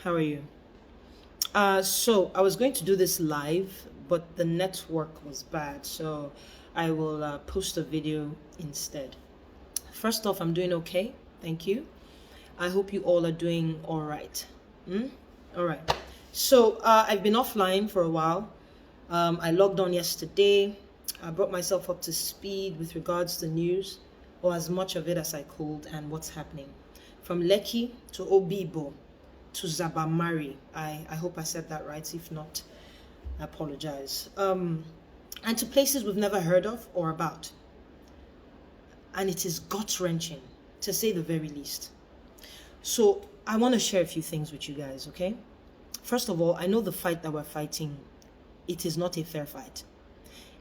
How are you? So I was going to do this live, but the network was bad, so I will post a video instead. First off, I'm doing okay. Thank you. I hope you all are doing all right. All right. So I've been offline for a while. I logged on yesterday. I brought myself up to speed with regards to news, or as much of it as I could, and what's happening. From Lekki to Obibo to Zabamari. I hope I said that right. If not, I apologize. And to places we've never heard of or about. And it is gut-wrenching, to say the very least. So I want to share a few things with you guys, okay? First of all, I know the fight that we're fighting, it is not a fair fight.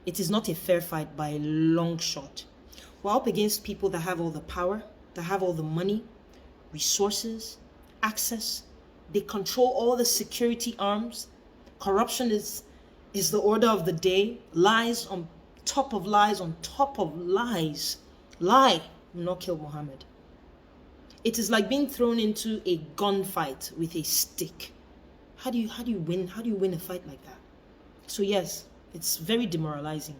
It is not a fair fight by a long shot. We're up against people that have all the power, that have all the money, resources, access. They control all the security arms. Corruption is the order of the day. Lies on top of lies on top of lies. Lie will not kill Muhammad. It is like being thrown into a gunfight with a stick. How do you win? How do you win a fight like that? So yes, it's very demoralizing.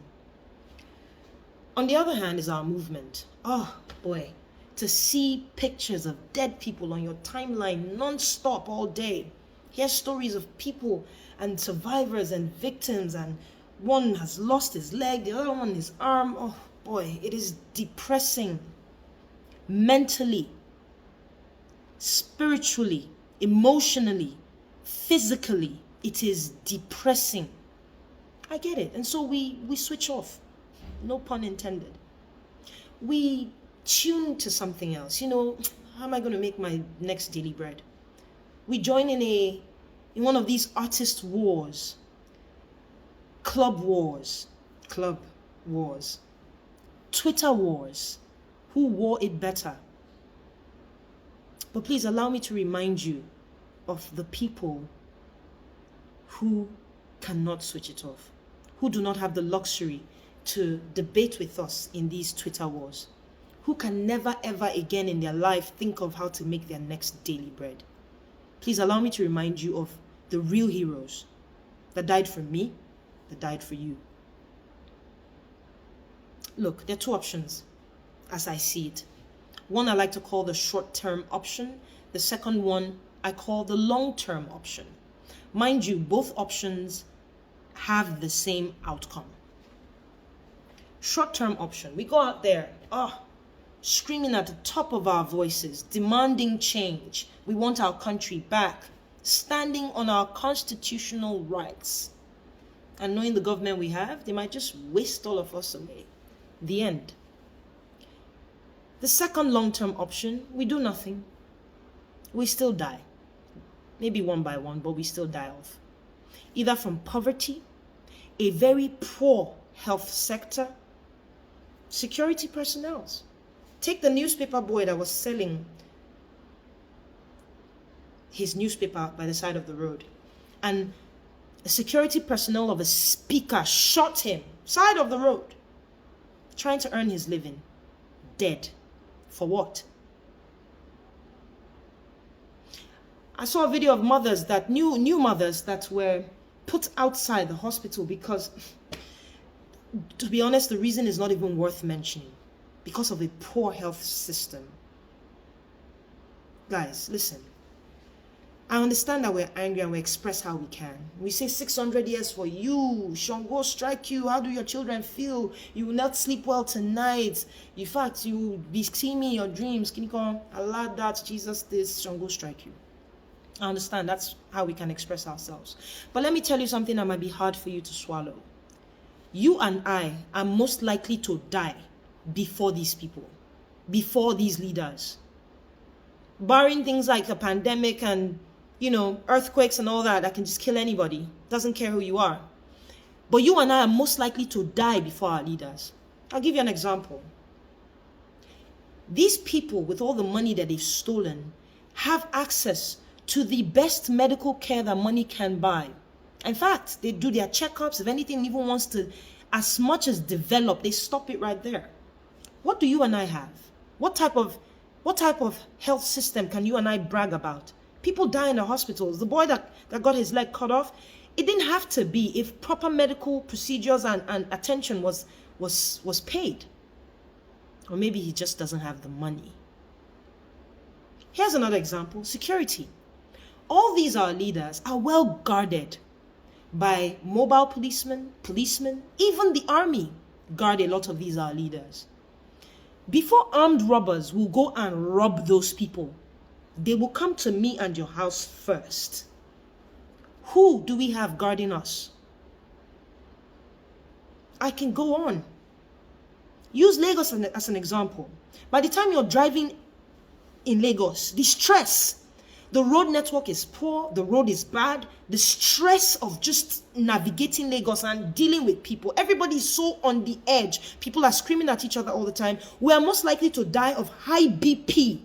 On the other hand is our movement. Oh boy, to see pictures of dead people on your timeline non-stop all day. Hear stories of people and survivors and victims, and one has lost his leg, the other one his arm. Oh boy, it is depressing. Mentally, spiritually, emotionally, physically, it is depressing. I get it. And so we switch off. No pun intended. We tune to something else. How am I going to make my next daily bread? We join in one of these artist wars, club wars, Twitter wars. Who wore it better? But please allow me to remind you of the people who cannot switch it off, who do not have the luxury to debate with us in these Twitter wars, who can never ever again in their life think of how to make their next daily bread. Please allow me to remind you of the real heroes that died for me, that died for you. Look, there are two options as I see it. One I like to call the short-term option. The second one I call the long-term option. Mind you, both options have the same outcome. Short-term option, we go out there, screaming at the top of our voices, demanding change. We want our country back, standing on our constitutional rights. And knowing the government we have, they might just waste all of us away. The end. The second long-term option, we do nothing. We still die. Maybe one by one, but we still die off. Either from poverty, a very poor health sector, security personnel. Take the newspaper boy that was selling his newspaper by the side of the road, and a security personnel of a speaker shot him side of the road, trying to earn his living. Dead. For what? I saw a video of mothers that new mothers that were put outside the hospital because, to be honest, the reason is not even worth mentioning. Because of a poor health system. Guys, listen. I understand that we're angry and we express how we can. We say 600 years for you. Shango strike you. How do your children feel? You will not sleep well tonight. In fact, you will be seeing me in your dreams. Can you come? Allah that, Jesus this, Shango strike you. I understand that's how we can express ourselves. But let me tell you something that might be hard for you to swallow. You and I are most likely to die before these people, before these leaders. Barring things like a pandemic and, earthquakes and all that can just kill anybody. Doesn't care who you are. But you and I are most likely to die before our leaders. I'll give you an example. These people, with all the money that they've stolen, have access to the best medical care that money can buy. In fact, they do their checkups. If anything even wants to, as much as develop, they stop it right there. What do you and I have? What type of health system can you and I brag about? People die in the hospitals. The boy that got his leg cut off, it didn't have to be if proper medical procedures and attention was paid. Or maybe he just doesn't have the money. Here's another example, security. All these our leaders are well guarded by mobile policemen, even the army guard a lot of these our leaders. Before armed robbers will go and rob those people, they will come to me and your house first. Who do we have guarding us? I can go on. Use Lagos as an example. By the time you're driving in Lagos, the stress, the road network is poor, the road is bad, the stress of just navigating Lagos and dealing with people. Everybody is so on the edge. People are screaming at each other all the time. We are most likely to die of high BP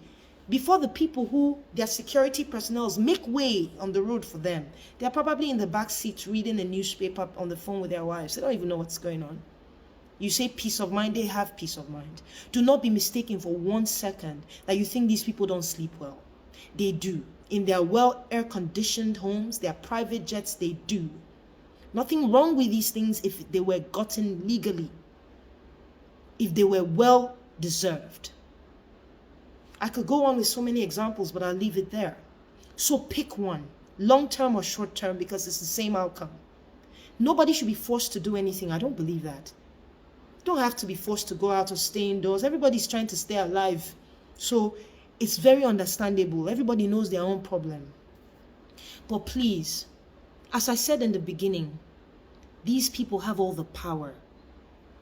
before the people who their security personnel make way on the road for them. They're probably in the back seat reading a newspaper on the phone with their wives. They don't even know what's going on. You say peace of mind, they have peace of mind. Do not be mistaken for 1 second that you think these people don't sleep well. They do. In their well air-conditioned homes, their private jets, they do. Nothing wrong with these things if they were gotten legally, if they were well deserved. I could go on with so many examples, but I'll leave it there. So pick one, long-term or short-term, because it's the same outcome. Nobody should be forced to do anything. I don't believe that. You don't have to be forced to go out or stay indoors. Everybody's trying to stay alive. So it's very understandable. Everybody knows their own problem. But please, as I said in the beginning, these people have all the power,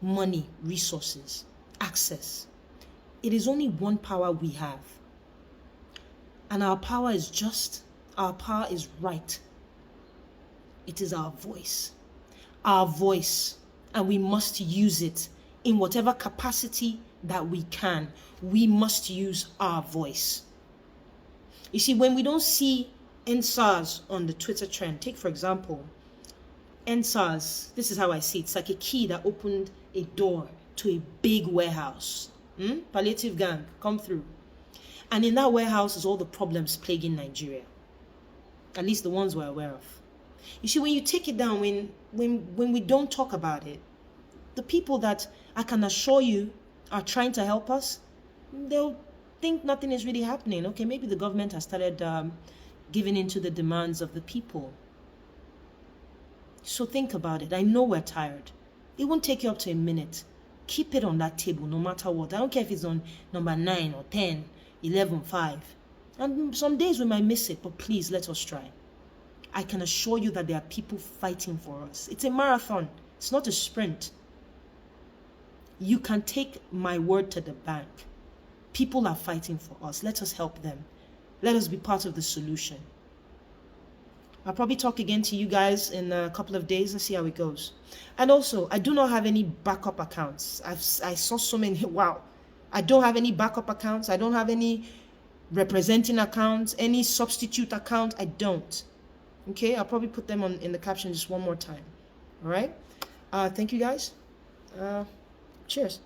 money, resources, access. It is only one power we have. And our power is just, our power is right. It is our voice. Our voice. And we must use it in whatever capacity that we can. We must use our voice. You see, when we don't see EndSARS on the Twitter trend, take for example, EndSARS, this is how I see it. It's like a key that opened a door to a big warehouse. Palliative gang, come through. And in that warehouse is all the problems plaguing Nigeria. At least the ones we're aware of. You see, when you take it down, when we don't talk about it, the people that I can assure you are trying to help us, they'll think nothing is really happening. Okay, maybe the government has started giving into the demands of the people. So think about it. I know we're tired. It won't take you up to a minute. Keep it on that table no matter what. I don't care if it's on number 9 or 10, 11, 5. And some days we might miss it, but please let us try. I can assure you that there are people fighting for us. It's a marathon. It's not a sprint. You can take my word to the bank. People are fighting for us. Let us help them. Let us be part of the solution. I'll probably talk again to you guys in a couple of days. Let's see how it goes. And also, I do not have any backup accounts. I saw so many. Wow. I don't have any backup accounts. I don't have any representing accounts, any substitute account. I don't. Okay, I'll probably put them in the caption just one more time. All right. Thank you guys. Cheers.